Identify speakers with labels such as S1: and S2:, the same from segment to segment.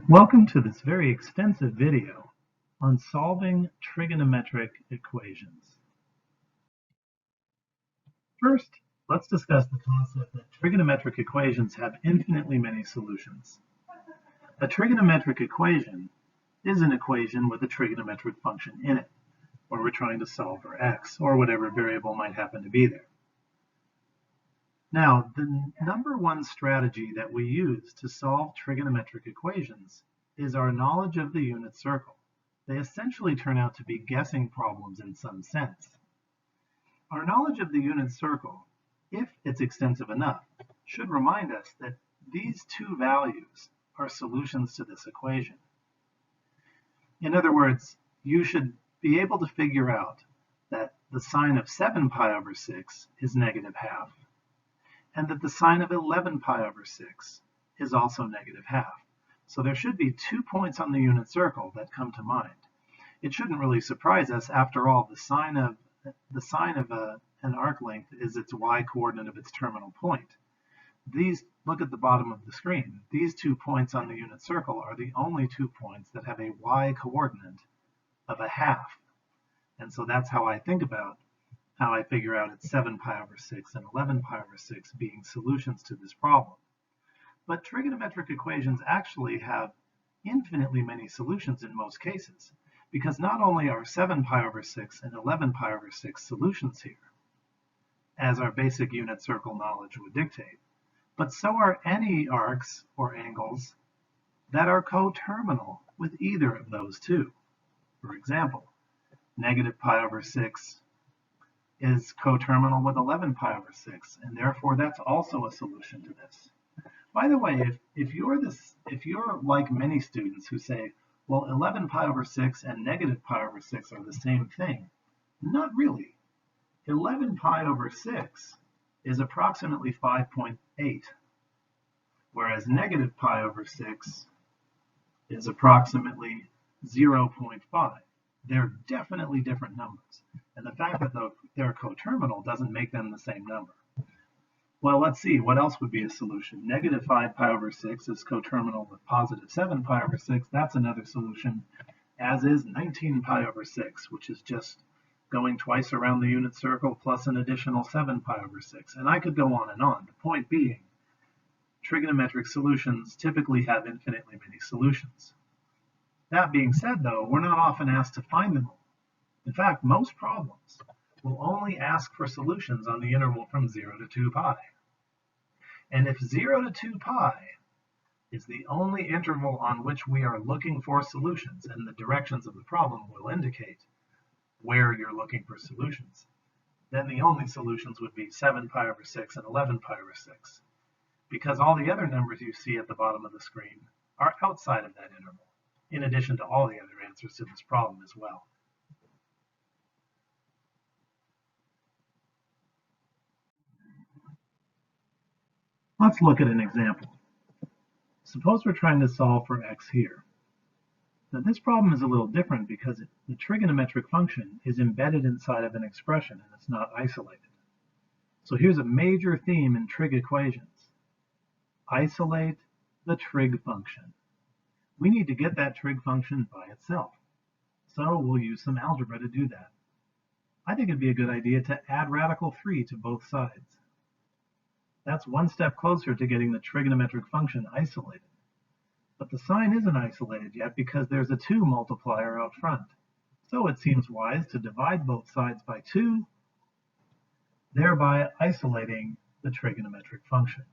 S1: Welcome to this very extensive video on solving trigonometric equations. First, let's discuss the concept that trigonometric equations have infinitely many solutions. A trigonometric equation is an equation with a trigonometric function in it, where we're trying to solve for x, or whatever variable might happen to be there. Now, the number one strategy that we use to solve trigonometric equations is our knowledge of the unit circle. They essentially turn out to be guessing problems in some sense. Our knowledge of the unit circle, if it's extensive enough, should remind us that these two values are solutions to this equation. In other words, you should be able to figure out that the sine of 7 pi over 6 is negative half, and that the sine of 11 pi over 6 is also negative half. So there should be 2 points on the unit circle that come to mind. It shouldn't really surprise us. After all, the sine of an arc length is its y-coordinate of its terminal point. Look at the bottom of the screen. These 2 points on the unit circle are the only 2 points that have a y-coordinate of a half. And so that's how I think about how I figure out it's 7 pi over 6 and 11 pi over 6 being solutions to this problem. But trigonometric equations actually have infinitely many solutions in most cases, because not only are 7 pi over 6 and 11 pi over 6 solutions here, as our basic unit circle knowledge would dictate, but so are any arcs or angles that are coterminal with either of those two. For example, negative pi over 6 is coterminal with 11 pi over 6, and therefore that's also a solution to this. By the way, if you're like many students who say, well, 11 pi over 6 and negative pi over 6 are the same thing, not really. 11 pi over 6 is approximately 5.8, whereas negative pi over 6 is approximately 0.5. They're definitely different numbers, and the fact that they're coterminal doesn't make them the same number. Well, let's see, what else would be a solution? Negative 5 pi over 6 is coterminal with positive 7 pi over 6. That's another solution, as is 19 pi over 6, which is just going twice around the unit circle plus an additional 7 pi over 6. And I could go on and on. The point being, trigonometric solutions typically have infinitely many solutions. That being said, though, we're not often asked to find them all. In fact, most problems will only ask for solutions on the interval from 0 to 2 pi. And if 0 to 2 pi is the only interval on which we are looking for solutions, and the directions of the problem will indicate where you're looking for solutions, then the only solutions would be 7 pi over 6 and 11 pi over 6, because all the other numbers you see at the bottom of the screen are outside of that interval, in addition to all the other answers to this problem as well. Let's look at an example. Suppose we're trying to solve for x here. Now this problem is a little different because the trigonometric function is embedded inside of an expression and it's not isolated. So here's a major theme in trig equations. Isolate the trig function. We need to get that trig function by itself. So we'll use some algebra to do that. I think it'd be a good idea to add radical 3 to both sides. That's one step closer to getting the trigonometric function isolated. But the sign isn't isolated yet because there's a 2 multiplier out front. So it seems wise to divide both sides by 2, thereby isolating the trigonometric function.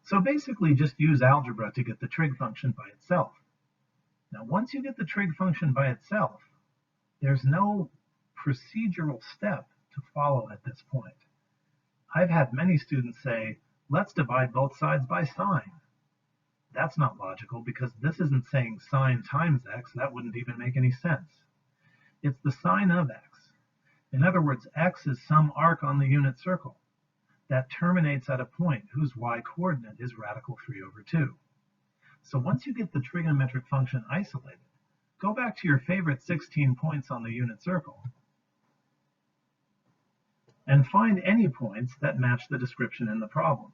S1: So basically just use algebra to get the trig function by itself. Now once you get the trig function by itself, there's no procedural step to follow at this point. I've had many students say, let's divide both sides by sine. That's not logical because this isn't saying sine times x. That wouldn't even make any sense. It's the sine of x. In other words, x is some arc on the unit circle that terminates at a point whose y-coordinate is radical 3 over 2. So once you get the trigonometric function isolated, go back to your favorite 16 points on the unit circle and find any points that match the description in the problem.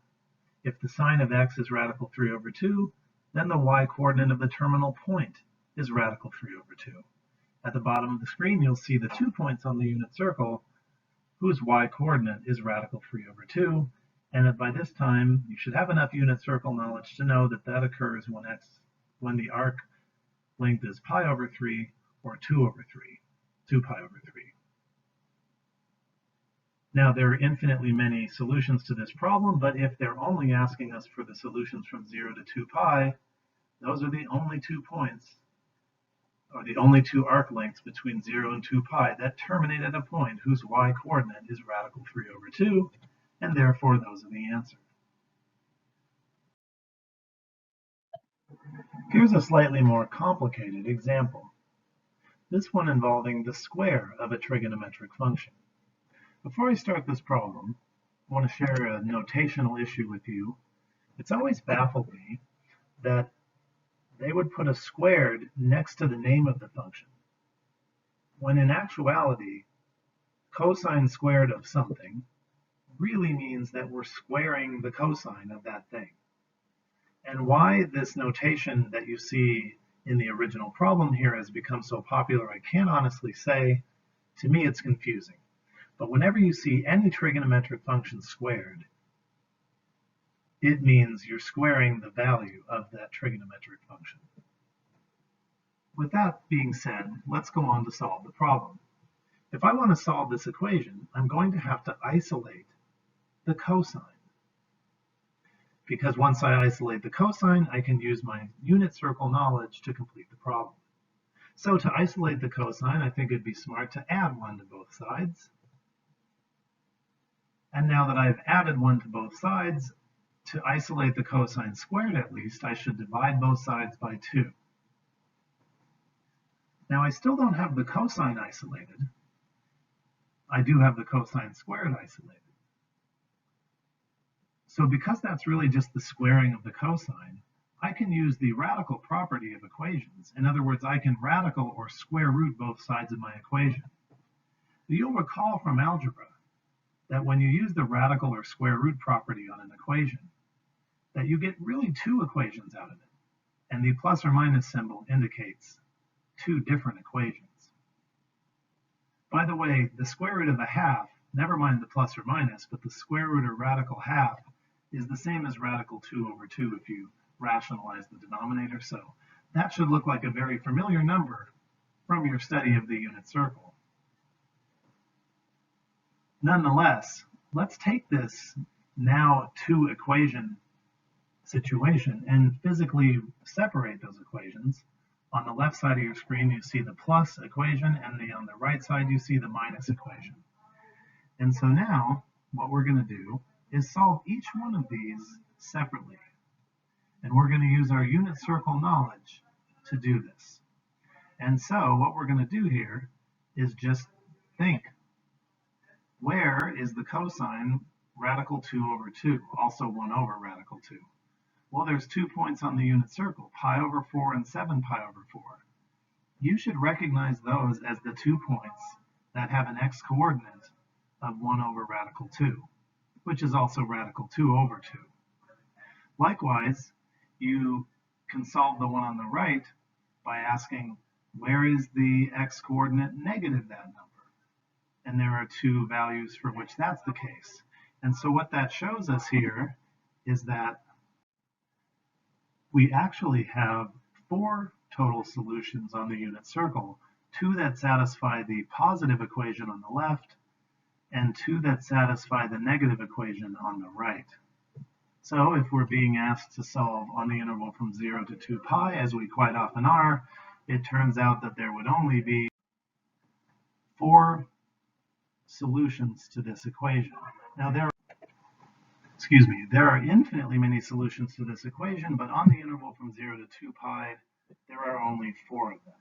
S1: If the sine of x is radical 3 over 2, then the y-coordinate of the terminal point is radical 3 over 2. At the bottom of the screen, you'll see the 2 points on the unit circle whose y-coordinate is radical 3 over 2, and that by this time you should have enough unit circle knowledge to know that that occurs when the arc length is pi over 3 or 2 over 3, 2 pi over 3. Now there are infinitely many solutions to this problem, but if they're only asking us for the solutions from 0 to 2 pi, those are the only 2 points, or the only 2 arc lengths between 0 and 2 pi that terminate at a point whose y-coordinate is radical 3 over 2, and therefore those are the answer. Here's a slightly more complicated example. This one involving the square of a trigonometric function. Before I start this problem, I want to share a notational issue with you. It's always baffled me that they would put a squared next to the name of the function, when in actuality, cosine squared of something really means that we're squaring the cosine of that thing. And why this notation that you see in the original problem here has become so popular, I can't honestly say. To me, it's confusing. But whenever you see any trigonometric function squared, it means you're squaring the value of that trigonometric function. With that being said, let's go on to solve the problem. If I want to solve this equation, I'm going to have to isolate the cosine. Because once I isolate the cosine, I can use my unit circle knowledge to complete the problem. So to isolate the cosine, I think it'd be smart to add 1 to both sides. And now that I've added 1 to both sides, to isolate the cosine squared at least, I should divide both sides by 2. Now I still don't have the cosine isolated. I do have the cosine squared isolated. So because that's really just the squaring of the cosine, I can use the radical property of equations. In other words, I can radical or square root both sides of my equation. You'll recall from algebra that when you use the radical or square root property on an equation, that you get really 2 equations out of it. And the plus or minus symbol indicates 2 different equations. By the way, the square root of a half, never mind the plus or minus, but the square root or radical half is the same as radical 2 over 2 if you rationalize the denominator. So that should look like a very familiar number from your study of the unit circle. Nonetheless, let's take this now 2 equation situation and physically separate those equations. On the left side of your screen, you see the plus equation, and on the right side, you see the minus equation. And so now, what we're going to do is solve each one of these separately. And we're going to use our unit circle knowledge to do this. And so what we're going to do here is just think, where is the cosine radical 2 over 2, also 1 over radical 2? Well, there's 2 points on the unit circle, pi over 4 and 7 pi over 4. You should recognize those as the 2 points that have an x-coordinate of 1 over radical 2, which is also radical 2 over 2. Likewise, you can solve the one on the right by asking, where is the x-coordinate negative that number? And there are 2 values for which that's the case. And so what that shows us here is that we actually have 4 total solutions on the unit circle, 2 that satisfy the positive equation on the left, and 2 that satisfy the negative equation on the right. So if we're being asked to solve on the interval from 0 to 2 pi, as we quite often are, it turns out that there would only be 4 solutions to this equation. Now there are infinitely many solutions to this equation, but on the interval from 0 to 2 pi, there are only 4 of them.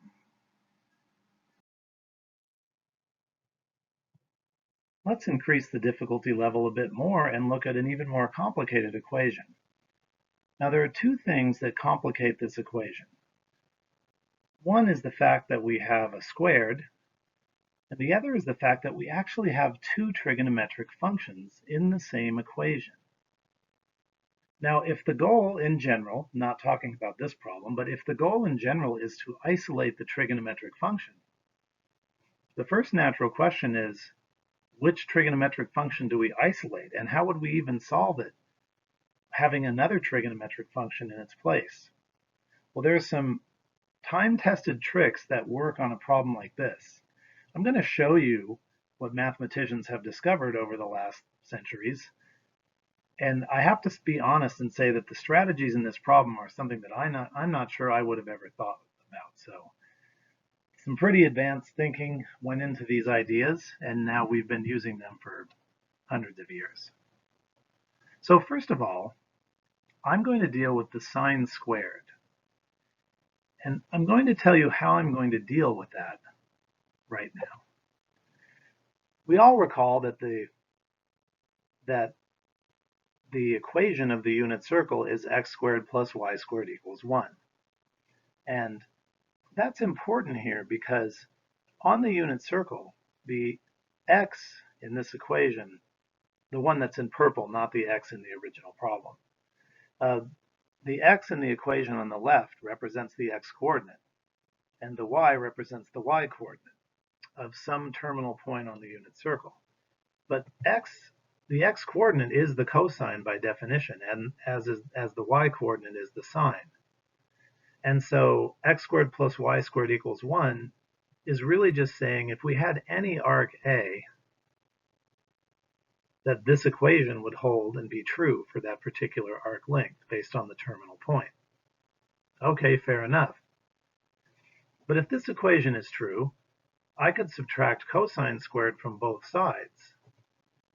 S1: Let's increase the difficulty level a bit more and look at an even more complicated equation. Now there are 2 things that complicate this equation. One is the fact that we have a squared, and the other is the fact that we actually have 2 trigonometric functions in the same equation. Now, if the goal in general, not talking about this problem, but if the goal in general is to isolate the trigonometric function, the first natural question is, which trigonometric function do we isolate, and how would we even solve it, having another trigonometric function in its place? Well, there are some time-tested tricks that work on a problem like this. I'm going to show you what mathematicians have discovered over the last centuries. And I have to be honest and say that the strategies in this problem are something that I'm not sure I would have ever thought about. So some pretty advanced thinking went into these ideas, and now we've been using them for hundreds of years. So first of all, I'm going to deal with the sine squared. And I'm going to tell you how I'm going to deal with that right now. We all recall that the equation of the unit circle is x squared plus y squared equals 1. And that's important here because on the unit circle, the x in this equation, the one that's in purple, not the x in the original problem, the x in the equation on the left represents the x coordinate, and the y represents the y coordinate of some terminal point on the unit circle. But the x coordinate is the cosine by definition, and as the y coordinate is the sine. And so x squared plus y squared equals 1 is really just saying if we had any arc A, that this equation would hold and be true for that particular arc length based on the terminal point. Okay, fair enough. But if this equation is true, I could subtract cosine squared from both sides.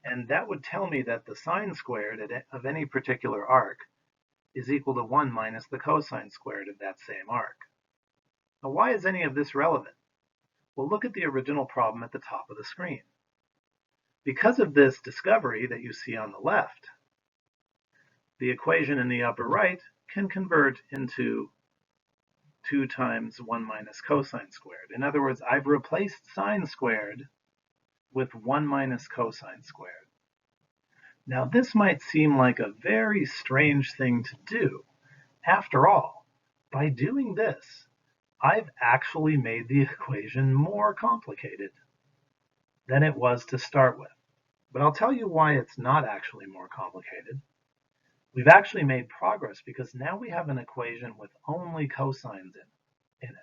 S1: And that would tell me that the sine squared of any particular arc is equal to 1 minus the cosine squared of that same arc. Now, why is any of this relevant? Well, look at the original problem at the top of the screen. Because of this discovery that you see on the left, the equation in the upper right can convert into 2 times 1 minus cosine squared. In other words, I've replaced sine squared with 1 minus cosine squared. Now, this might seem like a very strange thing to do. After all, by doing this, I've actually made the equation more complicated than it was to start with. But I'll tell you why it's not actually more complicated. We've actually made progress because now we have an equation with only cosines in it.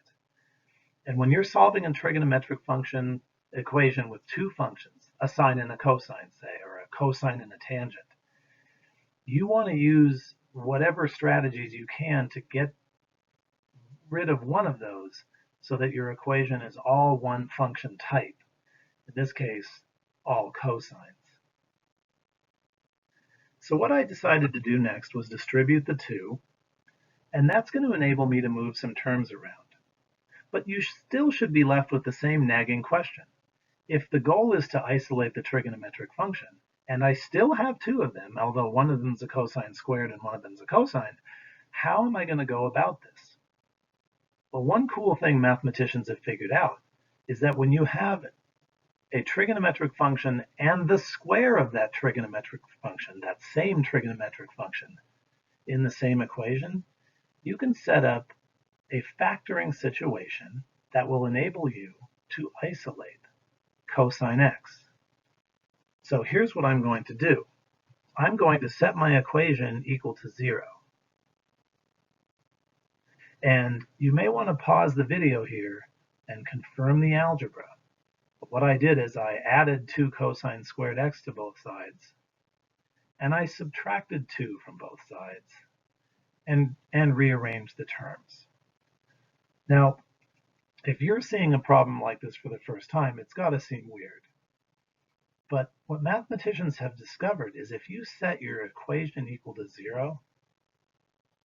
S1: And when you're solving a trigonometric function equation with two functions, a sine and a cosine, say, or a cosine and a tangent, you want to use whatever strategies you can to get rid of one of those so that your equation is all one function type. In this case, all cosines. So what I decided to do next was distribute the two, and that's going to enable me to move some terms around. But you still should be left with the same nagging question. If the goal is to isolate the trigonometric function, and I still have two of them, although one of them is a cosine squared and one of them is a cosine, how am I going to go about this? Well, one cool thing mathematicians have figured out is that when you have a trigonometric function and the square of that trigonometric function, that same trigonometric function, in the same equation, you can set up a factoring situation that will enable you to isolate cosine x. So here's what I'm going to do. I'm going to set my equation equal to 0. And you may want to pause the video here and confirm the algebra. But what I did is I added 2 cosine squared x to both sides, and I subtracted 2 from both sides, and rearranged the terms. Now, if you're seeing a problem like this for the first time, it's got to seem weird. But what mathematicians have discovered is if you set your equation equal to 0,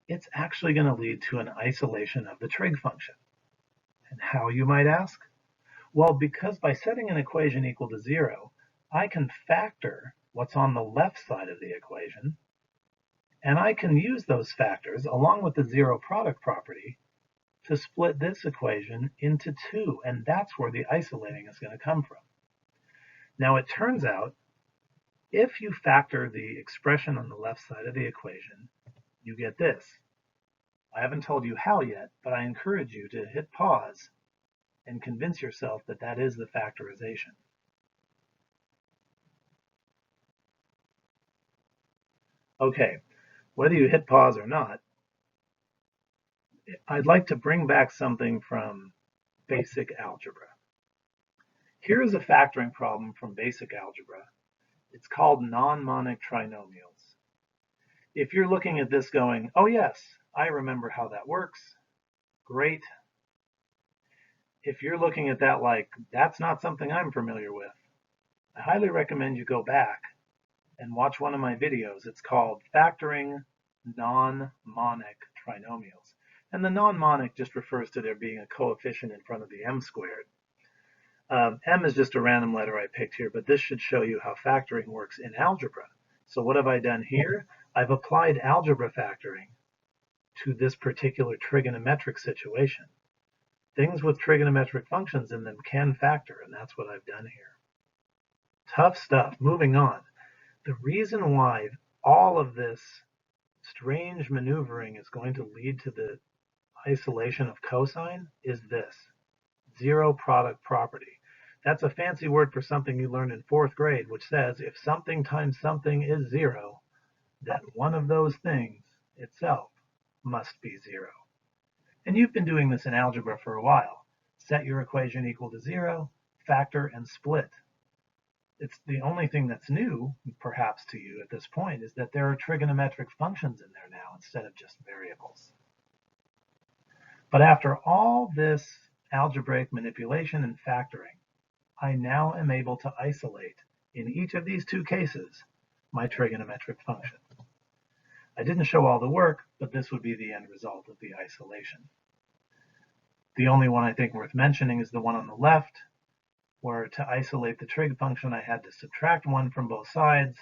S1: it's actually going to lead to an isolation of the trig function. And how, you might ask? Well, because by setting an equation equal to 0, I can factor what's on the left side of the equation, and I can use those factors, along with the zero product property, to split this equation into 2, and that's where the isolating is going to come from. Now, it turns out If you factor the expression on the left side of the equation, you get this. I haven't told you how yet, but I encourage you to hit pause and convince yourself that that is the factorization. Okay, whether you hit pause or not, I'd like to bring back something from basic algebra. Here is a factoring problem from basic algebra. It's called non-monic trinomials. If you're looking at this going, oh yes, I remember how that works, great. If you're looking at that like, that's not something I'm familiar with, I highly recommend you go back and watch one of my videos. It's called Factoring Non-Monic Trinomials. And the non-monic just refers to there being a coefficient in front of the m squared. M is just a random letter I picked here, but this should show you how factoring works in algebra. So what have I done here? I've applied algebra factoring to this particular trigonometric situation. Things with trigonometric functions in them can factor, and that's what I've done here. Tough stuff. Moving on. The reason why all of this strange maneuvering is going to lead to the isolation of cosine is this: zero product property. That's a fancy word for something you learned in 4th grade, which says if something times something is 0, then one of those things itself must be 0. And you've been doing this in algebra for a while. Set your equation equal to 0, factor, and split. It's the only thing that's new, perhaps to you at this point, is that there are trigonometric functions in there now instead of just variables. But after all this algebraic manipulation and factoring, I now am able to isolate, in each of these two cases, my trigonometric function. I didn't show all the work, but this would be the end result of the isolation. The only one I think worth mentioning is the one on the left, where to isolate the trig function I had to subtract 1 from both sides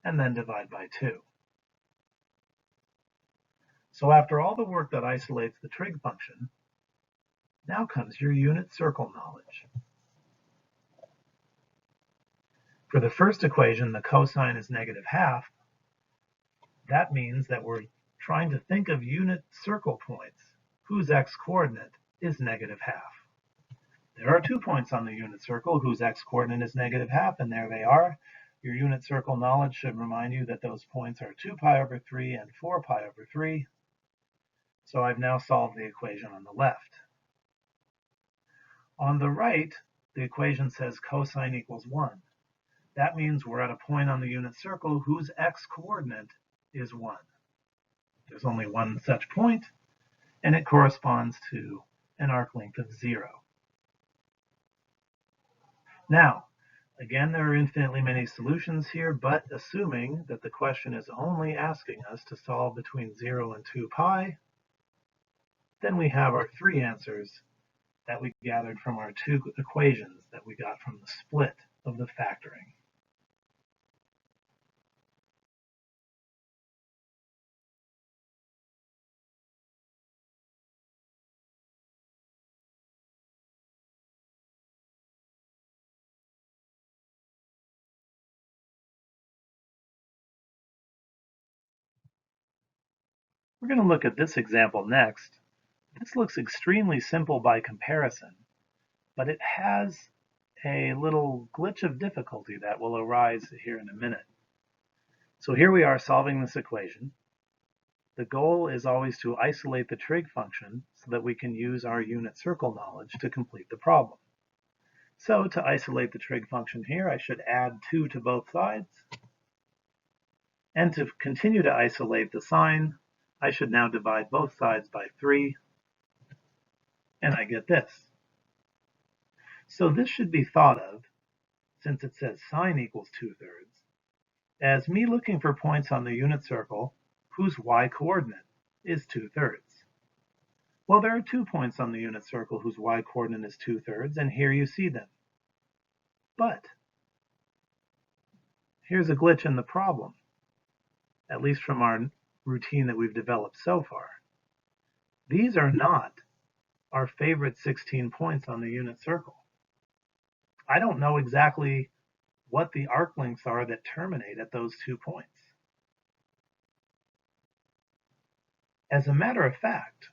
S1: and then divide by 2. So after all the work that isolates the trig function, now comes your unit circle knowledge. For the first equation, the cosine is -1/2. That means that we're trying to think of unit circle points whose x-coordinate is -1/2. There are 2 points on the unit circle whose x-coordinate is -1/2, and there they are. Your unit circle knowledge should remind you that those points are 2π/3 and 4π/3. So I've now solved the equation on the left. On the right, the equation says cosine equals 1. That means we're at a point on the unit circle whose x-coordinate is 1. There's only one such point, and it corresponds to an arc length of 0. Now, again, there are infinitely many solutions here, but assuming that the question is only asking us to solve between 0 and 2π, then we have our 3 answers that we gathered from our 2 equations that we got from the split of the factoring. We're going to look at this example next. This looks extremely simple by comparison, but it has a little glitch of difficulty that will arise here in a minute. So here we are solving this equation. The goal is always to isolate the trig function so that we can use our unit circle knowledge to complete the problem. So to isolate the trig function here, I should add 2 to both sides. And to continue to isolate the sign, I should now divide both sides by 3, and I get this. So this should be thought of, since it says sine equals 2/3, as me looking for points on the unit circle whose y-coordinate is 2/3. Well, there are 2 points on the unit circle whose y-coordinate is 2/3, and here you see them. But here's a glitch in the problem, at least from our routine that we've developed so far. These are not our favorite 16 points on the unit circle. I don't know exactly what the arc lengths are that terminate at those 2 points. As a matter of fact,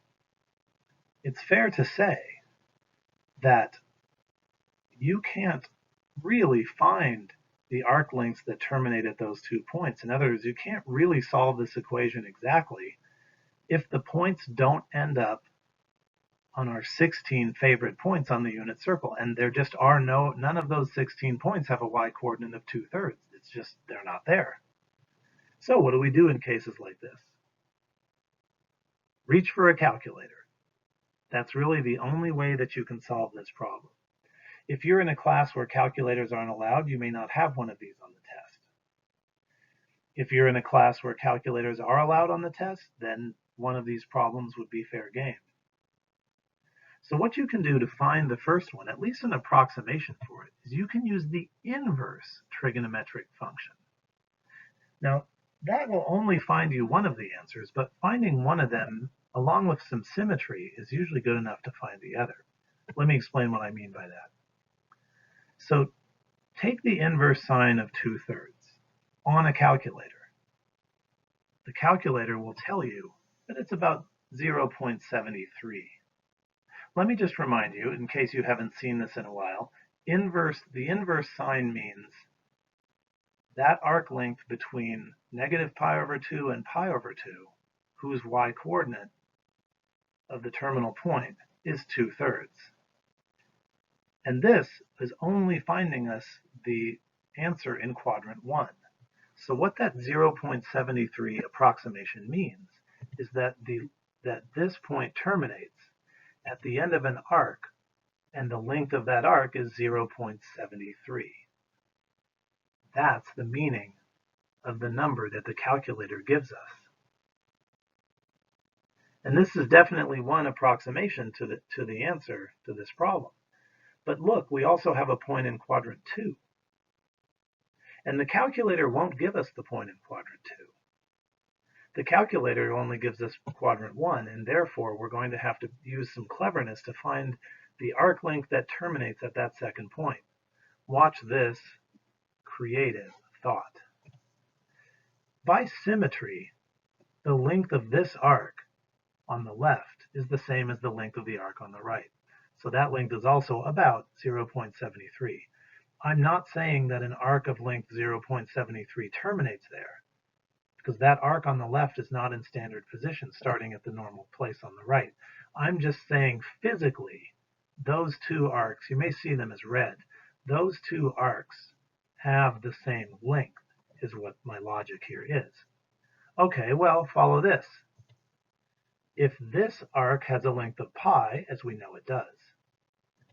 S1: it's fair to say that you can't really find the arc lengths that terminate at those 2 points. In other words, you can't really solve this equation exactly if the points don't end up on our 16 favorite points on the unit circle, and there just are none of those 16 points have a y-coordinate of 2/3. It's just they're not there. So what do we do in cases like this? Reach for a calculator. That's really the only way that you can solve this problem. If you're in a class where calculators aren't allowed, you may not have one of these on the test. If you're in a class where calculators are allowed on the test, then one of these problems would be fair game. So what you can do to find the first one, at least an approximation for it, is you can use the inverse trigonometric function. Now, that will only find you one of the answers, but finding one of them, along with some symmetry, is usually good enough to find the other. Let me explain what I mean by that. So take the inverse sine of 2/3 on a calculator. The calculator will tell you that it's about 0.73. Let me just remind you, in case you haven't seen this in a while, the inverse sine means that arc length between -π/2 and π/2, whose y-coordinate of the terminal point is 2/3. And this is only finding us the answer in quadrant 1. So what that 0.73 approximation means is that this point terminates at the end of an arc, and the length of that arc is 0.73. That's the meaning of the number that the calculator gives us. And this is definitely one approximation to the answer to this problem. But look, we also have a point in quadrant 2. And the calculator won't give us the point in quadrant 2. The calculator only gives us quadrant 1, and therefore we're going to have to use some cleverness to find the arc length that terminates at that second point. Watch this creative thought. By symmetry, the length of this arc on the left is the same as the length of the arc on the right. So that length is also about 0.73. I'm not saying that an arc of length 0.73 terminates there, because that arc on the left is not in standard position, starting at the normal place on the right. I'm just saying physically, those two arcs, you may see them as red, those two arcs have the same length, is what my logic here is. Okay, well, follow this. If this arc has a length of pi, as we know it does,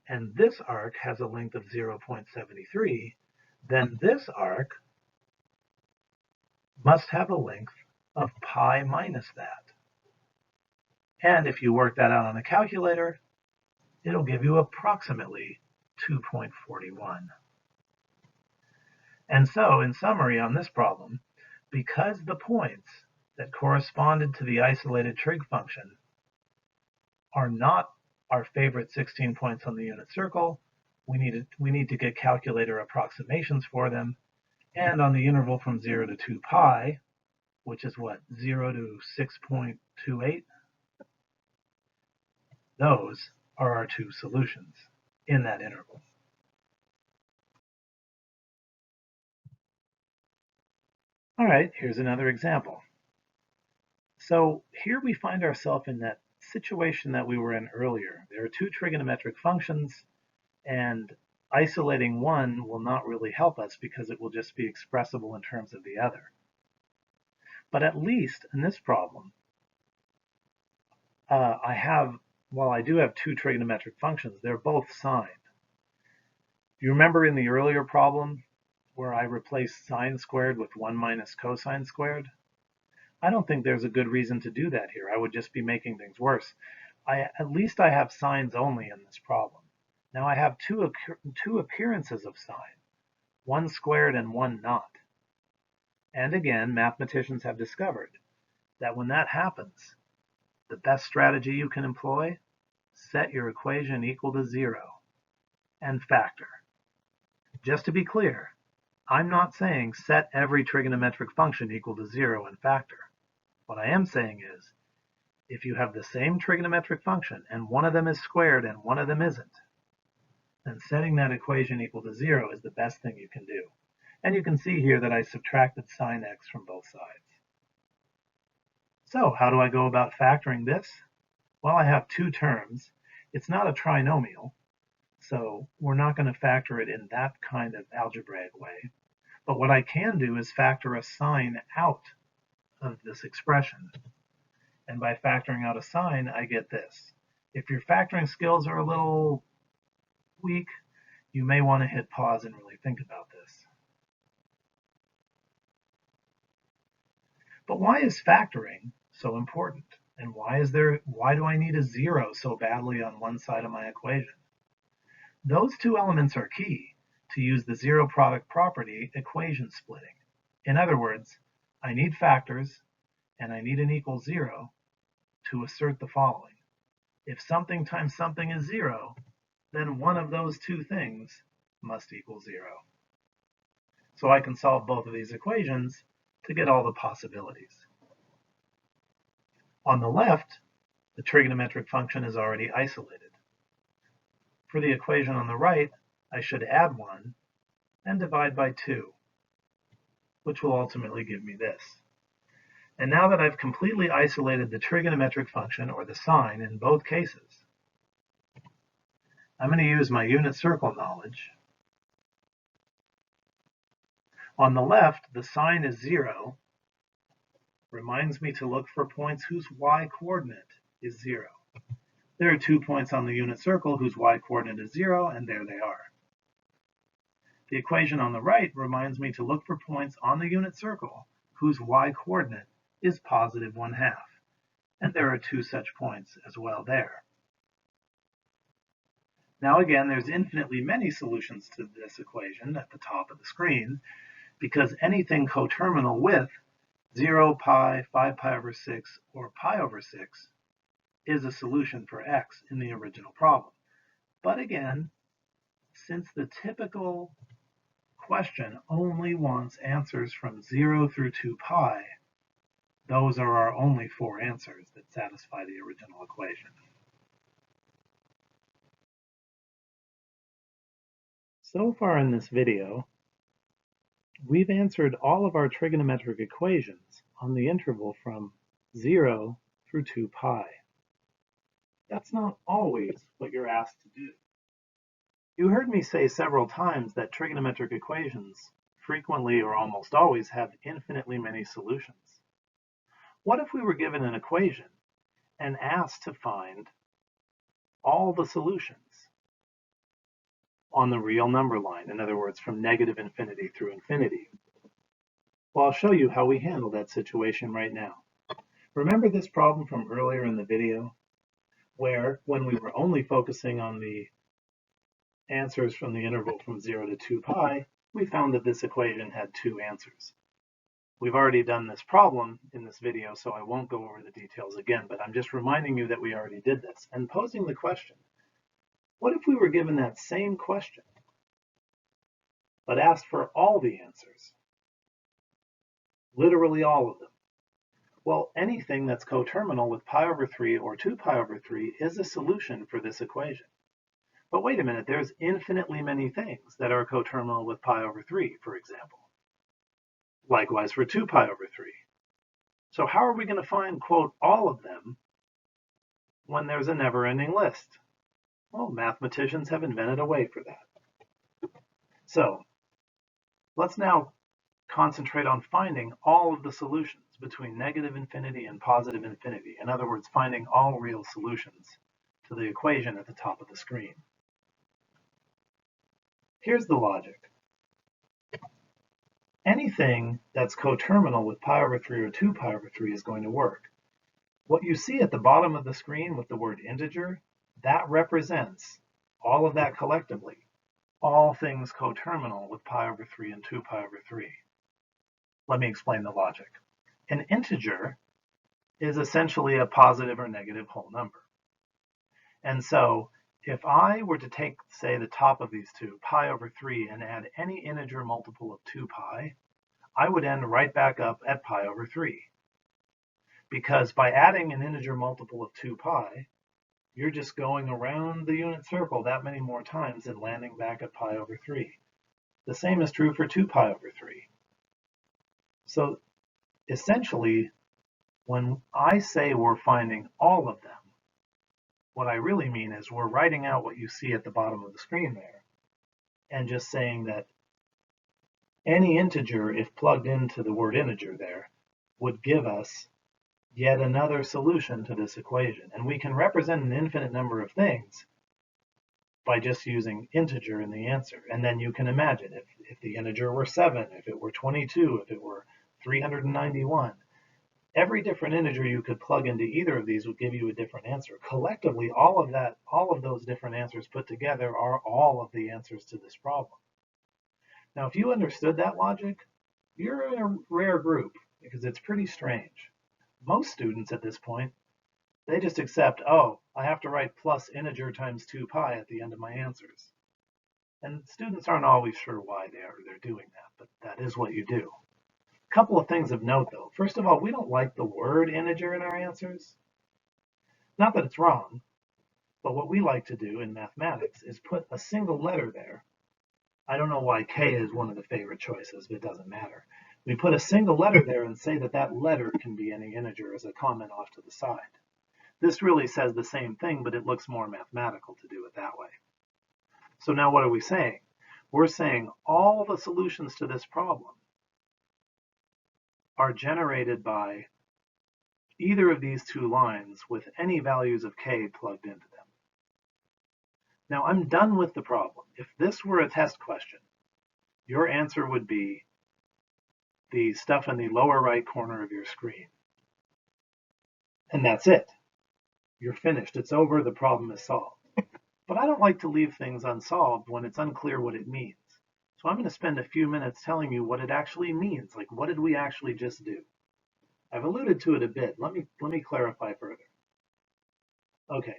S1: and this arc has a length of 0.73, then this arc must have a length of pi minus that. And if you work that out on a calculator, it'll give you approximately 2.41. And so, in summary on this problem, because the points that corresponded to the isolated trig function are not our favorite 16 points on the unit circle, we need to get calculator approximations for them. And on the interval from 0 to 2 pi, which is what, 0 to 6.28, those are our two solutions in that interval. All right, here's another example. So here we find ourselves in that situation that we were in earlier. There are two trigonometric functions, and isolating one will not really help us because it will just be expressible in terms of the other. But at least in this problem, while I do have two trigonometric functions, they're both signed. You remember in the earlier problem where I replaced sine squared with 1 minus cosine squared? I don't think there's a good reason to do that here. I would just be making things worse. At least I have sines only in this problem. Now I have two appearances of sine, one squared and one not. And again, mathematicians have discovered that when that happens, the best strategy you can employ, set your equation equal to 0 and factor. Just to be clear, I'm not saying set every trigonometric function equal to 0 and factor. What I am saying is, if you have the same trigonometric function and one of them is squared and one of them isn't, then setting that equation equal to 0 is the best thing you can do. And you can see here that I subtracted sine x from both sides. So how do I go about factoring this? Well, I have two terms. It's not a trinomial, so we're not going to factor it in that kind of algebraic way. But what I can do is factor a sine out of this expression. And by factoring out a sine, I get this. If your factoring skills are a little weak, you may want to hit pause and really think about this. But why is factoring so important? And why do I need a 0 so badly on one side of my equation? Those two elements are key to use the zero product property equation splitting. In other words, I need factors and I need an equal 0 to assert the following. If something times something is 0, then one of those two things must equal 0. So I can solve both of these equations to get all the possibilities. On the left, the trigonometric function is already isolated. For the equation on the right, I should add 1 and divide by 2, which will ultimately give me this. And now that I've completely isolated the trigonometric function, or the sine, in both cases, I'm going to use my unit circle knowledge. On the left, the sine is 0, reminds me to look for points whose y-coordinate is 0. There are 2 points on the unit circle whose y-coordinate is 0, and there they are. The equation on the right reminds me to look for points on the unit circle whose y-coordinate is positive 1/2, and there are 2 such points as well there. Now again, there's infinitely many solutions to this equation at the top of the screen, because anything coterminal with 0, pi, 5 pi over 6, or pi over 6 is a solution for x in the original problem. But again, since the typical question only wants answers from 0 through 2 pi, those are our only 4 answers that satisfy the original equation. So far in this video, we've answered all of our trigonometric equations on the interval from 0 through 2 pi. That's not always what you're asked to do. You heard me say several times that trigonometric equations frequently or almost always have infinitely many solutions. What if we were given an equation and asked to find all the solutions on the real number line, in other words, from negative infinity through infinity? Well, I'll show you how we handle that situation right now. Remember this problem from earlier in the video, where when we were only focusing on the answers from the interval from 0 to 2 pi, we found that this equation had 2 answers. We've already done this problem in this video, so I won't go over the details again, but I'm just reminding you that we already did this and posing the question, what if we were given that same question, but asked for all the answers? Literally all of them. Well, anything that's coterminal with pi over 3 or 2 pi over 3 is a solution for this equation. But wait a minute, there's infinitely many things that are coterminal with pi over 3, for example. Likewise for 2 pi over 3. So how are we going to find, quote, all of them when there's a never-ending list? Well, mathematicians have invented a way for that. So let's now concentrate on finding all of the solutions between negative infinity and positive infinity. In other words, finding all real solutions to the equation at the top of the screen. Here's the logic. Anything that's coterminal with pi over 3 or 2 pi over 3 is going to work. What you see at the bottom of the screen with the word integer, that represents all of that collectively, all things coterminal with pi over 3 and 2 pi over 3. Let me explain the logic. An integer is essentially a positive or negative whole number. And so If I were to take, say, the top of these two, pi over 3, and add any integer multiple of 2 pi, I would end right back up at pi over 3. Because by adding an integer multiple of 2 pi, you're just going around the unit circle that many more times and landing back at pi over 3. The same is true for 2 pi over 3. So essentially, when I say we're finding all of them, what I really mean is we're writing out what you see at the bottom of the screen there, and just saying that any integer, if plugged into the word integer there, would give us yet another solution to this equation. And we can represent an infinite number of things by just using integer in the answer. And then you can imagine if the integer were 7, if it were 22, if it were 391, every different integer you could plug into either of these would give you a different answer. Collectively, all of those different answers put together are all of the answers to this problem. Now, if you understood that logic, you're in a rare group because it's pretty strange. Most students at this point, they just accept, oh, I have to write plus integer times 2 pi at the end of my answers. And students aren't always sure why they're doing that, but that is what you do. A couple of things of note, though. First of all, we don't like the word integer in our answers. Not that it's wrong, but what we like to do in mathematics is put a single letter there. I don't know why K is one of the favorite choices, but it doesn't matter. We put a single letter there and say that that letter can be any integer as a comment off to the side. This really says the same thing, but it looks more mathematical to do it that way. So now what are we saying? We're saying all the solutions to this problem are generated by either of these two lines with any values of K plugged into them. Now I'm done with the problem. If this were a test question, your answer would be the stuff in the lower right corner of your screen. And that's it. You're finished. It's over. The problem is solved. But I don't like to leave things unsolved when it's unclear what it means. So I'm going to spend a few minutes telling you what it actually means. Like, what did we actually just do? I've alluded to it a bit. Let me clarify further. Okay,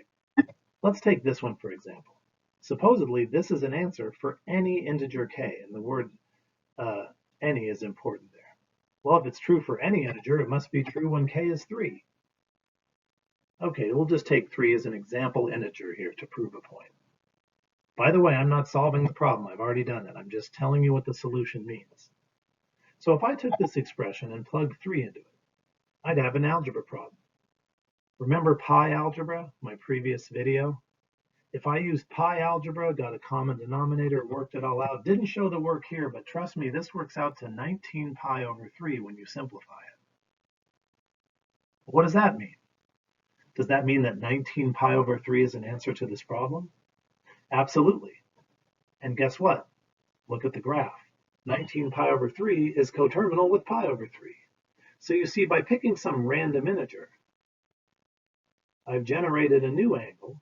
S1: let's take this one for example. Supposedly, this is an answer for any integer k, and the word any is important there. Well, if it's true for any integer, it must be true when k is 3. Okay, we'll just take 3 as an example integer here to prove a point. By the way, I'm not solving the problem. I've already done it. I'm just telling you what the solution means. So if I took this expression and plugged 3 into it, I'd have an algebra problem. Remember pi algebra, my previous video? If I used pi algebra, got a common denominator, worked it all out, didn't show the work here, but trust me, this works out to 19 pi over 3 when you simplify it. What does that mean? Does that mean that 19 pi over 3 is an answer to this problem? Absolutely. And guess what? Look at the graph. 19 pi over 3 is coterminal with pi over 3. So you see, by picking some random integer, I've generated a new angle,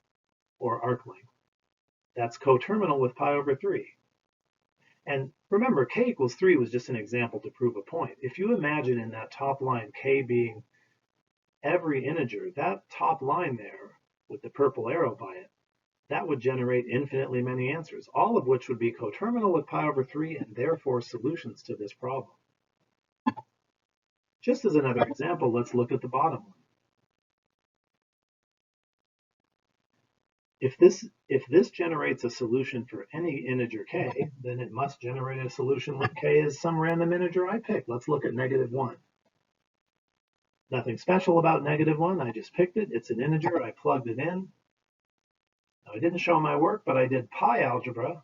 S1: or arc length, that's coterminal with pi over 3. And remember, k equals 3 was just an example to prove a point. If you imagine in that top line k being every integer, that top line there with the purple arrow by it, that would generate infinitely many answers, all of which would be coterminal with pi over 3 and therefore solutions to this problem. Just as another example, let's look at the bottom one. If this generates a solution for any integer k, then it must generate a solution when k is some random integer I pick. Let's look at -1. Nothing special about -1. I just picked it. It's an integer. I plugged it in. Now, I didn't show my work, but I did pi algebra.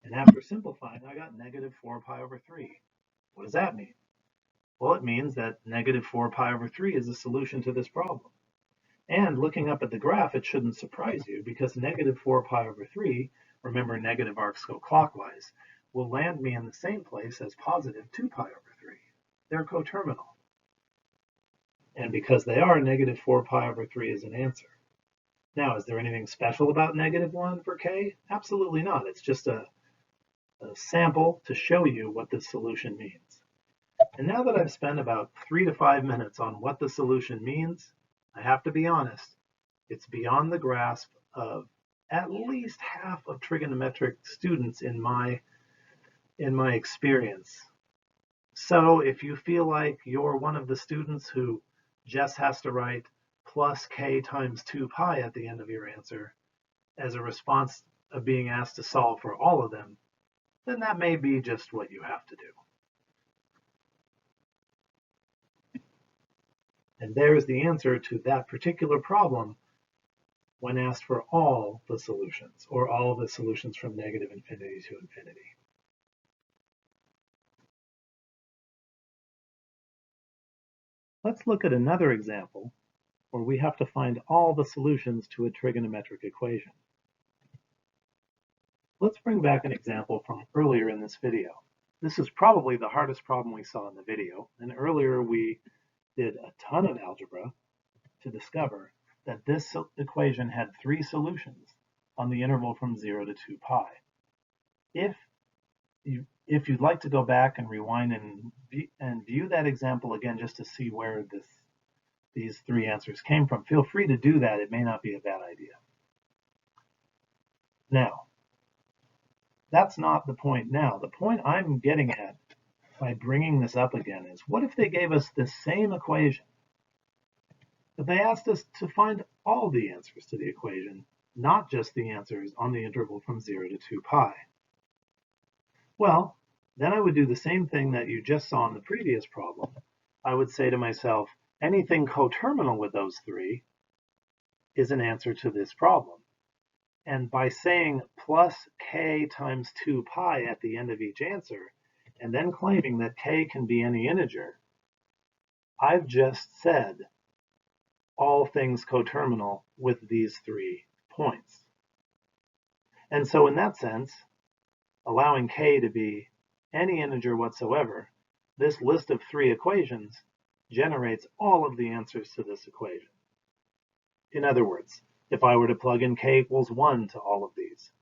S1: And after simplifying, I got -4 pi over 3. What does that mean? Well, it means that -4 pi over 3 is a solution to this problem. And looking up at the graph, it shouldn't surprise you because -4 pi over 3, remember negative arcs go clockwise, will land me in the same place as +2 pi over 3. They're coterminal. And because they are, -4 pi over 3 is an answer. Now, is there anything special about -1 for k? Absolutely not. It's just a sample to show you what this solution means. And now that I've spent about 3 to 5 minutes on what the solution means, I have to be honest, it's beyond the grasp of at least half of trigonometric students in my experience. So if you feel like you're one of the students who just has to write plus k times 2 pi at the end of your answer as a response of being asked to solve for all of them, then that may be just what you have to do. And there's the answer to that particular problem when asked for all the solutions, or all the solutions from negative infinity to infinity. Let's look at another example where we have to find all the solutions to a trigonometric equation. Let's bring back an example from earlier in this video. This is probably the hardest problem we saw in the video, and earlier we did a ton of algebra to discover that this equation had 3 solutions on the interval from 0 to 2 pi. If you'd like to go back and rewind and view that example again just to see where these 3 answers came from, feel free to do that. It may not be a bad idea. Now, that's not the point now. The point I'm getting at by bringing this up again is, what if they gave us this same equation, but they asked us to find all the answers to the equation, not just the answers on the interval from 0 to 2 pi? Well, then I would do the same thing that you just saw in the previous problem. I would say to myself, anything coterminal with those 3 is an answer to this problem. And by saying plus k times 2 pi at the end of each answer, and then claiming that k can be any integer, I've just said all things coterminal with these 3 points. And so in that sense, allowing k to be any integer whatsoever, this list of 3 equations generates all of the answers to this equation. In other words, if I were to plug in k equals 1 to all of these,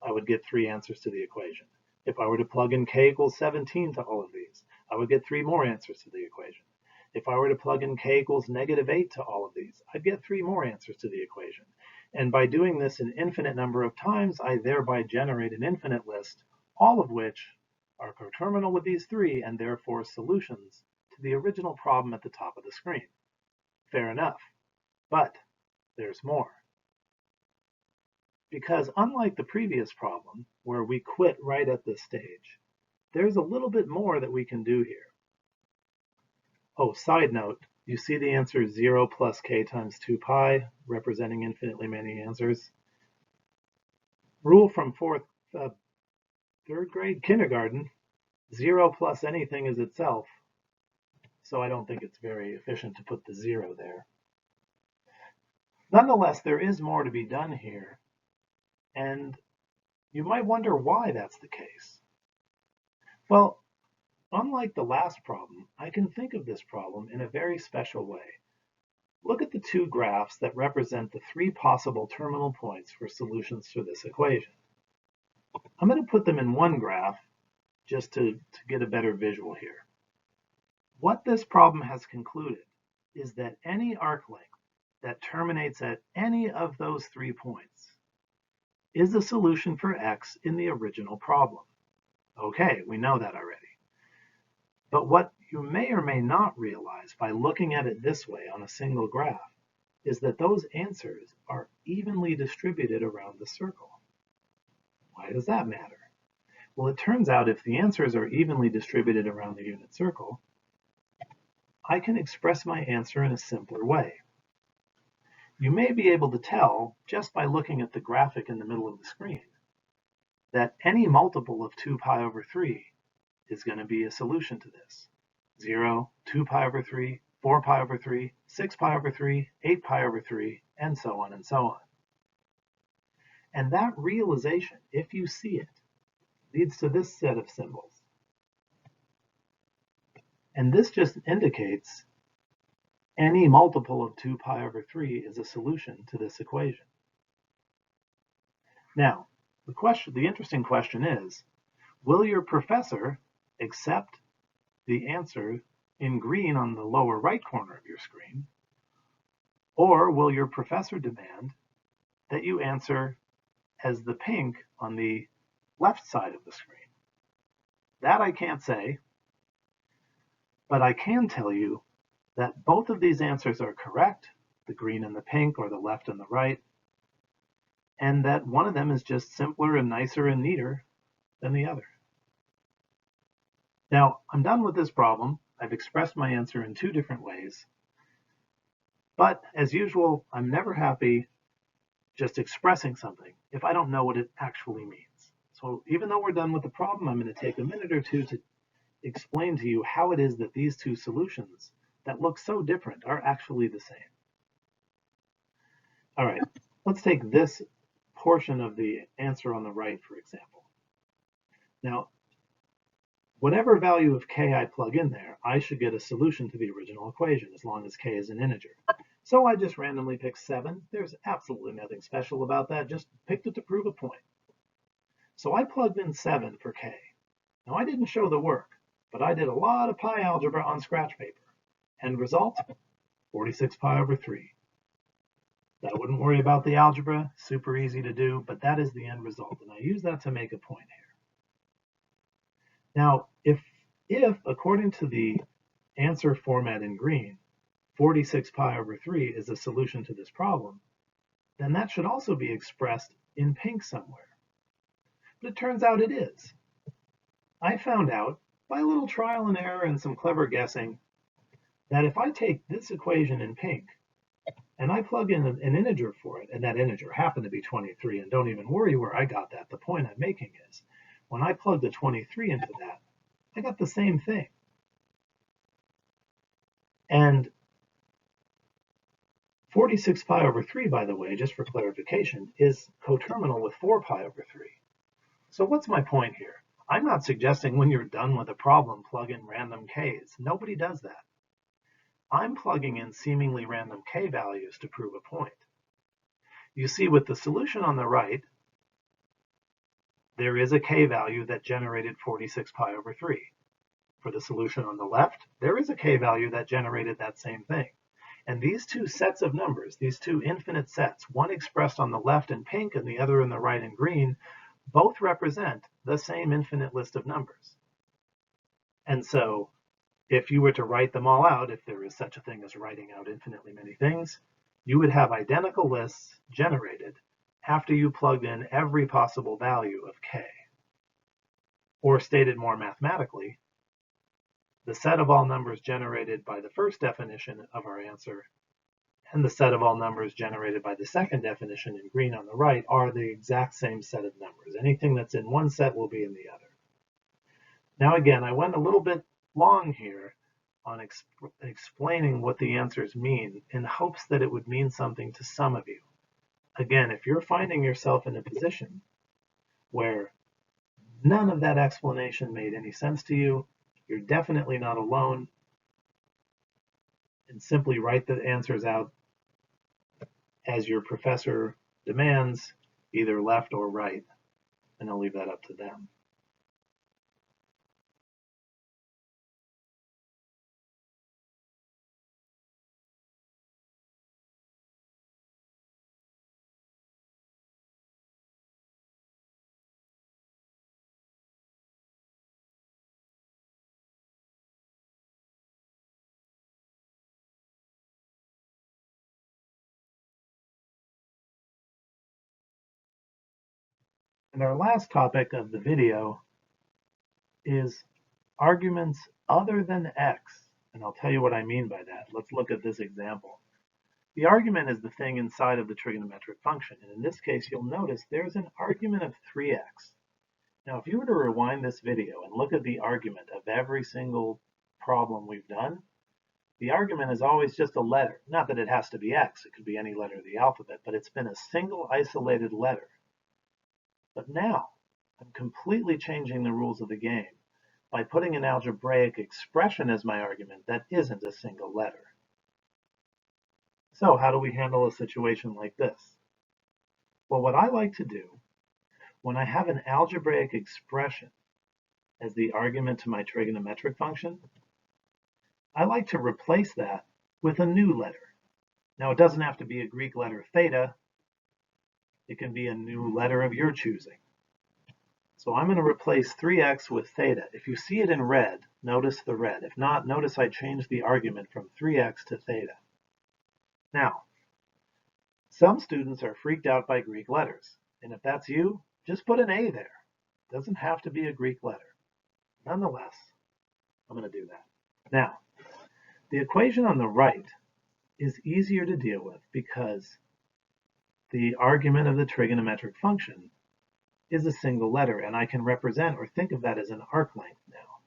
S1: I would get 3 answers to the equation. If I were to plug in k equals 17 to all of these, I would get 3 more answers to the equation. If I were to plug in k equals -8 to all of these, I'd get 3 more answers to the equation. And by doing this an infinite number of times, I thereby generate an infinite list, all of which are coterminal with these 3 and therefore solutions to the original problem at the top of the screen. Fair enough, but there's more. Because unlike the previous problem, where we quit right at this stage, there's a little bit more that we can do here. Oh, side note, you see the answer 0 plus k times 2 pi, representing infinitely many answers. Rule from third grade kindergarten, 0 plus anything is itself, so I don't think it's very efficient to put the 0 there. Nonetheless, there is more to be done here, and you might wonder why that's the case. Well, unlike the last problem, I can think of this problem in a very special way. Look at the 2 graphs that represent the 3 possible terminal points for solutions to this equation. I'm going to put them in one graph just to get a better visual here. What this problem has concluded is that any arc length that terminates at any of those 3 points is a solution for x in the original problem. Okay, we know that already. But what you may or may not realize by looking at it this way on a single graph is that those answers are evenly distributed around the circle. Why does that matter? Well, it turns out if the answers are evenly distributed around the unit circle, I can express my answer in a simpler way. You may be able to tell, just by looking at the graphic in the middle of the screen, that any multiple of 2 pi over 3 is going to be a solution to this. 0, 2 pi over 3, 4 pi over 3, 6 pi over 3, 8 pi over 3, and so on and so on. And that realization, if you see it, leads to this set of symbols. And this just indicates any multiple of 2 pi over 3 is a solution to this equation. Now, the interesting question is, will your professor accept the answer in green on the lower right corner of your screen, or will your professor demand that you answer as the pink on the left side of the screen? That I can't say, but I can tell you that both of these answers are correct, the green and the pink, or the left and the right, and that one of them is just simpler and nicer and neater than the other. Now, I'm done with this problem. I've expressed my answer in two different ways, but as usual, I'm never happy just expressing something if I don't know what it actually means. So even though we're done with the problem, I'm going to take a minute or two to explain to you how it is that these two solutions that look so different are actually the same. All right, let's take this portion of the answer on the right, for example. Now, whatever value of k I plug in there, I should get a solution to the original equation as long as k is an integer. So I just randomly picked 7. There's absolutely nothing special about that, just picked it to prove a point. So I plugged in 7 for k. Now I didn't show the work, but I did a lot of pi algebra on scratch paper. End result, 46 pi over 3. I wouldn't worry about the algebra, super easy to do, but that is the end result, and I use that to make a point here. Now, if according to the answer format in green, 46 pi over 3 is a solution to this problem, then that should also be expressed in pink somewhere. But it turns out it is. I found out, by a little trial and error and some clever guessing, that if I take this equation in pink, and I plug in an integer for it, and that integer happened to be 23, and don't even worry where I got that. The point I'm making is, when I plug the 23 into that, I got the same thing. And 46 pi over 3, by the way, just for clarification, is coterminal with 4 pi over 3. So what's my point here? I'm not suggesting when you're done with a problem, plug in random k's. Nobody does that. I'm plugging in seemingly random k values to prove a point. You see, with the solution on the right, there is a k value that generated 46 pi over 3. For the solution on the left, there is a k value that generated that same thing. And these two sets of numbers, these two infinite sets, one expressed on the left in pink and the other in the right in green, both represent the same infinite list of numbers. And so if you were to write them all out, if there is such a thing as writing out infinitely many things, you would have identical lists generated after you plugged in every possible value of k. Or stated more mathematically, the set of all numbers generated by the first definition of our answer and the set of all numbers generated by the second definition in green on the right are the exact same set of numbers. Anything that's in one set will be in the other. Now again, I went a little bit long here on explaining what the answers mean in hopes that it would mean something to some of you. Again, if you're finding yourself in a position where none of that explanation made any sense to you, you're definitely not alone, and simply write the answers out as your professor demands, either left or right, and I'll leave that up to them. And our last topic of the video is arguments other than x. And I'll tell you what I mean by that. Let's look at this example. The argument is the thing inside of the trigonometric function. And in this case, you'll notice there's an argument of 3x. Now, if you were to rewind this video and look at the argument of every single problem we've done, the argument is always just a letter. Not that it has to be x. It could be any letter of the alphabet, but it's been a single isolated letter. But now, I'm completely changing the rules of the game by putting an algebraic expression as my argument that isn't a single letter. So how do we handle a situation like this? Well, what I like to do when I have an algebraic expression as the argument to my trigonometric function, I like to replace that with a new letter. Now, it doesn't have to be a Greek letter theta. It can be a new letter of your choosing. So I'm going to replace 3x with theta. If you see it in red, notice the red. If not, notice I changed the argument from 3x to theta. Now, some students are freaked out by Greek letters. And if that's you, just put an A there. It doesn't have to be a Greek letter. Nonetheless, I'm going to do that. Now, the equation on the right is easier to deal with because the argument of the trigonometric function is a single letter, and I can represent or think of that as an arc length now.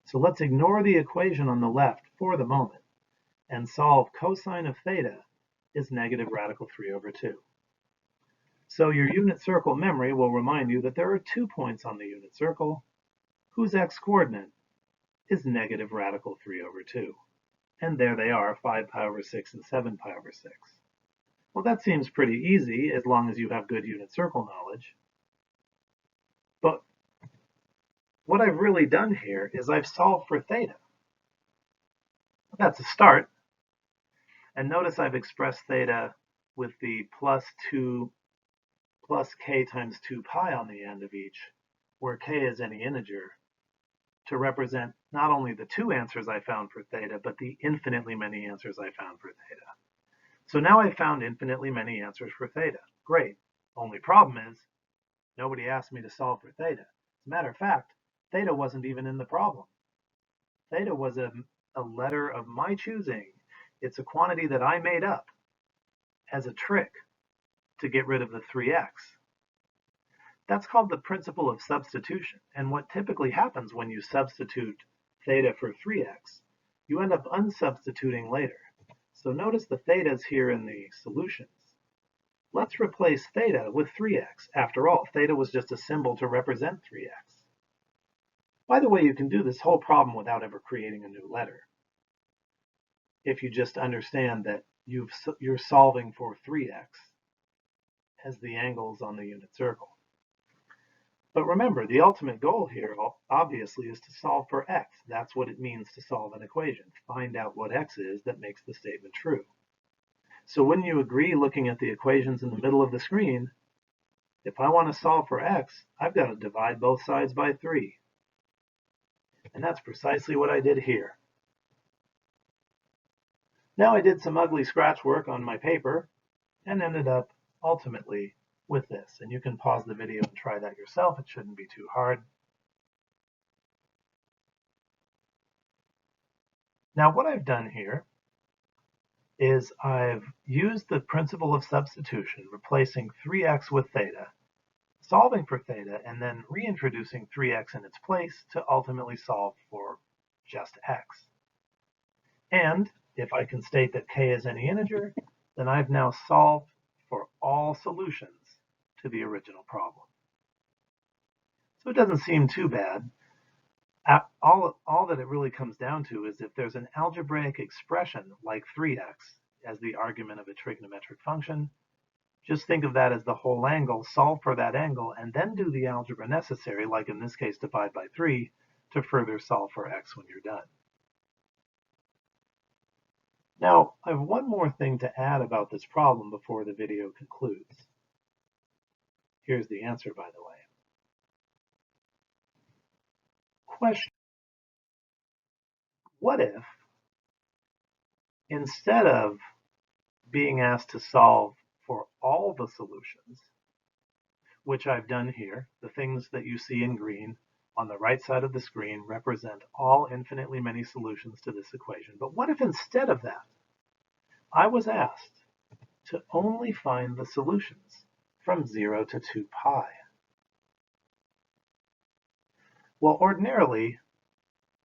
S1: So let's ignore the equation on the left for the moment and solve cosine of theta is negative radical 3 over 2. So your unit circle memory will remind you that there are 2 points on the unit circle whose x-coordinate is negative radical 3 over 2. And there they are, 5 pi over 6 and 7 pi over 6. Well, that seems pretty easy as long as you have good unit circle knowledge. But what I've really done here is I've solved for theta. That's a start. And notice I've expressed theta with the plus k times 2 pi on the end of each, where k is any integer, to represent not only the 2 answers I found for theta, but the infinitely many answers I found for theta. So now I've found infinitely many answers for theta. Great. Only problem is, nobody asked me to solve for theta. As a matter of fact, theta wasn't even in the problem. Theta was a letter of my choosing. It's a quantity that I made up as a trick to get rid of the 3x. That's called the principle of substitution. And what typically happens when you substitute theta for 3x, you end up unsubstituting later. So notice the thetas here in the solutions. Let's replace theta with 3x. After all, theta was just a symbol to represent 3x. By the way, you can do this whole problem without ever creating a new letter, if you just understand that you're solving for 3x as the angles on the unit circle. But remember, the ultimate goal here, obviously, is to solve for x. That's what it means to solve an equation. Find out what x is that makes the statement true. So wouldn't you agree, looking at the equations in the middle of the screen, if I want to solve for x, I've got to divide both sides by 3. And that's precisely what I did here. Now I did some ugly scratch work on my paper and ended up ultimately with this. And you can pause the video and try that yourself. It shouldn't be too hard. Now what I've done here is I've used the principle of substitution, replacing 3x with theta, solving for theta, and then reintroducing 3x in its place to ultimately solve for just x. And if I can state that k is any integer, then I've now solved for all solutions to the original problem. So it doesn't seem too bad. All that it really comes down to is if there's an algebraic expression like 3x as the argument of a trigonometric function, just think of that as the whole angle, solve for that angle, and then do the algebra necessary, like in this case divide by 3, to further solve for x when you're done. Now, I have one more thing to add about this problem before the video concludes. Here's the answer, by the way. Question: what if, instead of being asked to solve for all the solutions, which I've done here, the things that you see in green on the right side of the screen represent all infinitely many solutions to this equation, but what if instead of that, I was asked to only find the solutions from 0 to 2 pi? Well, ordinarily,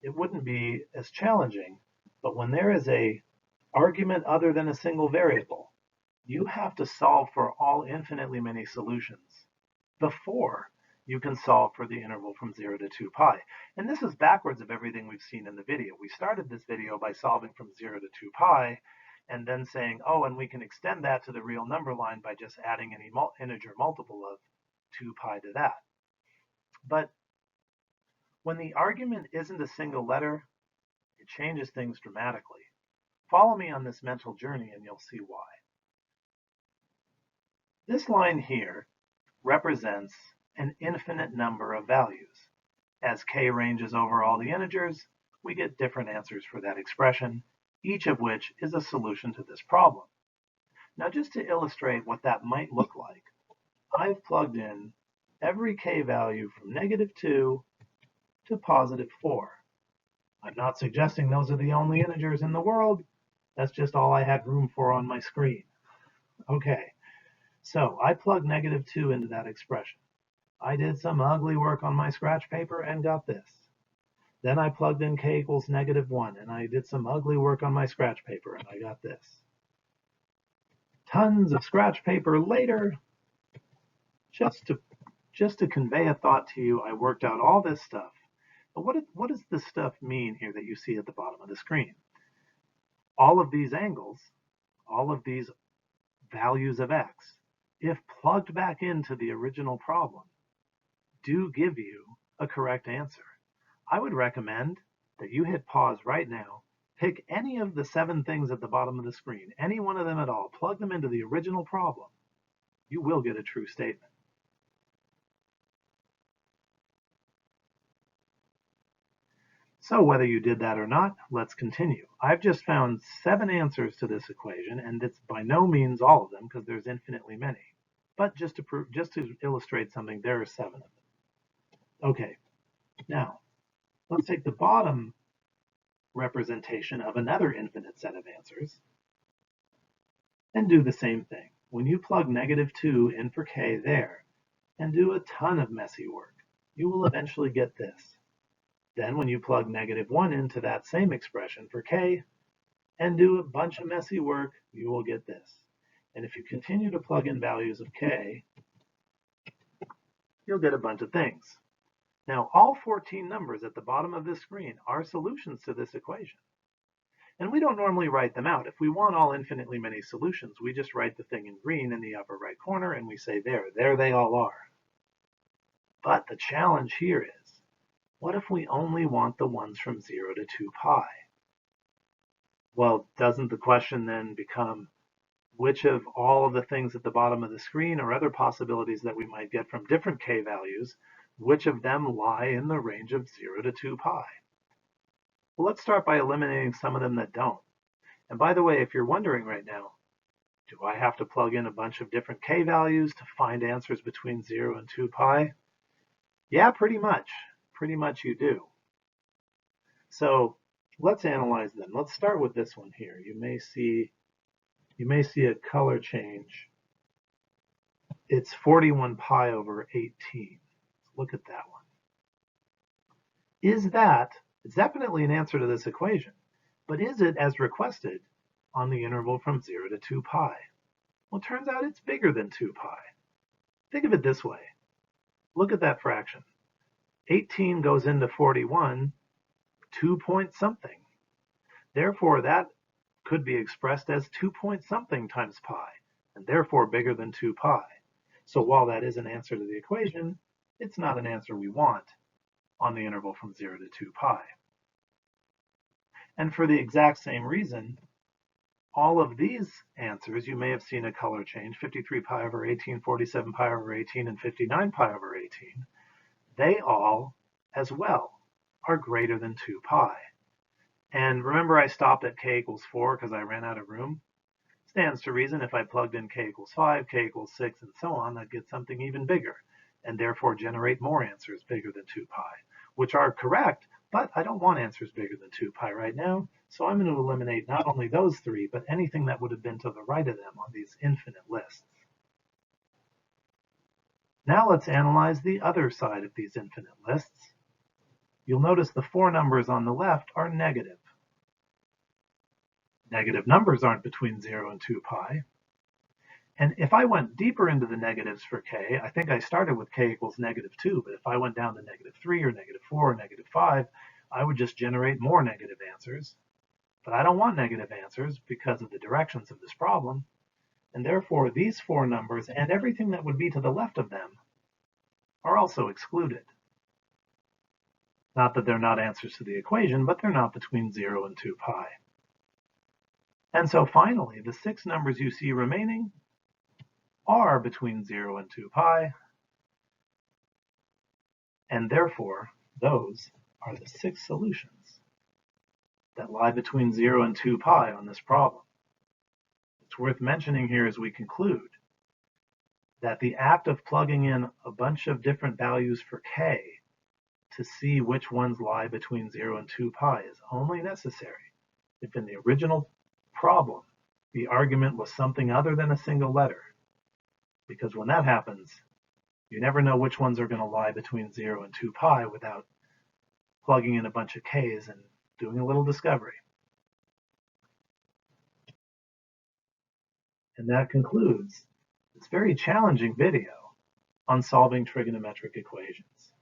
S1: it wouldn't be as challenging, but when there is an argument other than a single variable, you have to solve for all infinitely many solutions before you can solve for the interval from 0 to 2 pi. And this is backwards of everything we've seen in the video. We started this video by solving from 0 to 2 pi, and then saying, oh, and we can extend that to the real number line by just adding any integer multiple of 2 pi to that. But when the argument isn't a single letter, it changes things dramatically. Follow me on this mental journey and you'll see why. This line here represents an infinite number of values. As k ranges over all the integers, we get different answers for that expression, each of which is a solution to this problem. Now, just to illustrate what that might look like, I've plugged in every k value from -2 to +4. I'm not suggesting those are the only integers in the world. That's just all I had room for on my screen. Okay, so I plugged -2 into that expression. I did some ugly work on my scratch paper and got this. Then I plugged in k equals -1, and I did some ugly work on my scratch paper, and I got this. Tons of scratch paper later, just to convey a thought to you, I worked out all this stuff. But what does this stuff mean here that you see at the bottom of the screen? All of these angles, all of these values of x, if plugged back into the original problem, do give you a correct answer. I would recommend that you hit pause right now, pick any of the 7 things at the bottom of the screen, any one of them at all, plug them into the original problem. You will get a true statement. So whether you did that or not, let's continue. I've just found 7 answers to this equation, and it's by no means all of them because there's infinitely many. But just to illustrate something, there are 7 of them. Okay, now let's take the bottom representation of another infinite set of answers and do the same thing. When you plug -2 in for k there and do a ton of messy work, you will eventually get this. Then when you plug -1 into that same expression for k and do a bunch of messy work, you will get this. And if you continue to plug in values of k, you'll get a bunch of things. Now, all 14 numbers at the bottom of this screen are solutions to this equation. And we don't normally write them out. If we want all infinitely many solutions, we just write the thing in green in the upper right corner and we say, there they all are. But the challenge here is, what if we only want the ones from 0 to 2 pi? Well, doesn't the question then become, which of all of the things at the bottom of the screen or other possibilities that we might get from different k values, which of them lie in the range of 0 to 2 pi? Well, let's start by eliminating some of them that don't. And by the way, if you're wondering right now, do I have to plug in a bunch of different k values to find answers between 0 and 2 pi? Yeah, pretty much. Pretty much you do. So let's analyze them. Let's start with this one here. You may see a color change. It's 41 pi over 18. Look at that one. It's definitely an answer to this equation, but is it as requested on the interval from 0 to 2 pi? Well, it turns out it's bigger than 2 pi. Think of it this way. Look at that fraction. 18 goes into 41, 2 point something. Therefore, that could be expressed as 2 point something times pi, and therefore bigger than 2 pi. So while that is an answer to the equation, it's not an answer we want on the interval from 0 to 2 pi. And for the exact same reason, all of these answers, you may have seen a color change, 53 pi over 18, 47 pi over 18, and 59 pi over 18. They all, as well, are greater than 2 pi. And remember I stopped at k equals 4 because I ran out of room? Stands to reason if I plugged in k equals 5, k equals 6, and so on, I'd get something even bigger, and therefore generate more answers bigger than 2 pi, which are correct, but I don't want answers bigger than 2 pi right now, so I'm going to eliminate not only those 3, but anything that would have been to the right of them on these infinite lists. Now let's analyze the other side of these infinite lists. You'll notice the 4 numbers on the left are negative. Negative numbers aren't between 0 and 2 pi. And if I went deeper into the negatives for k, I think I started with k equals -2, but if I went down to -3 or -4 or -5, I would just generate more negative answers. But I don't want negative answers because of the directions of this problem, and therefore these 4 numbers and everything that would be to the left of them are also excluded. Not that they're not answers to the equation, but they're not between 0 and 2 pi. And so finally, the 6 numbers you see remaining are between 0 and 2 pi, and therefore those are the 6 solutions that lie between 0 and 2 pi on this problem. It's worth mentioning here as we conclude that the act of plugging in a bunch of different values for k to see which ones lie between 0 and 2 pi is only necessary if in the original problem the argument was something other than a single letter, because when that happens, you never know which ones are going to lie between 0 and 2 pi without plugging in a bunch of k's and doing a little discovery. And that concludes this very challenging video on solving trigonometric equations.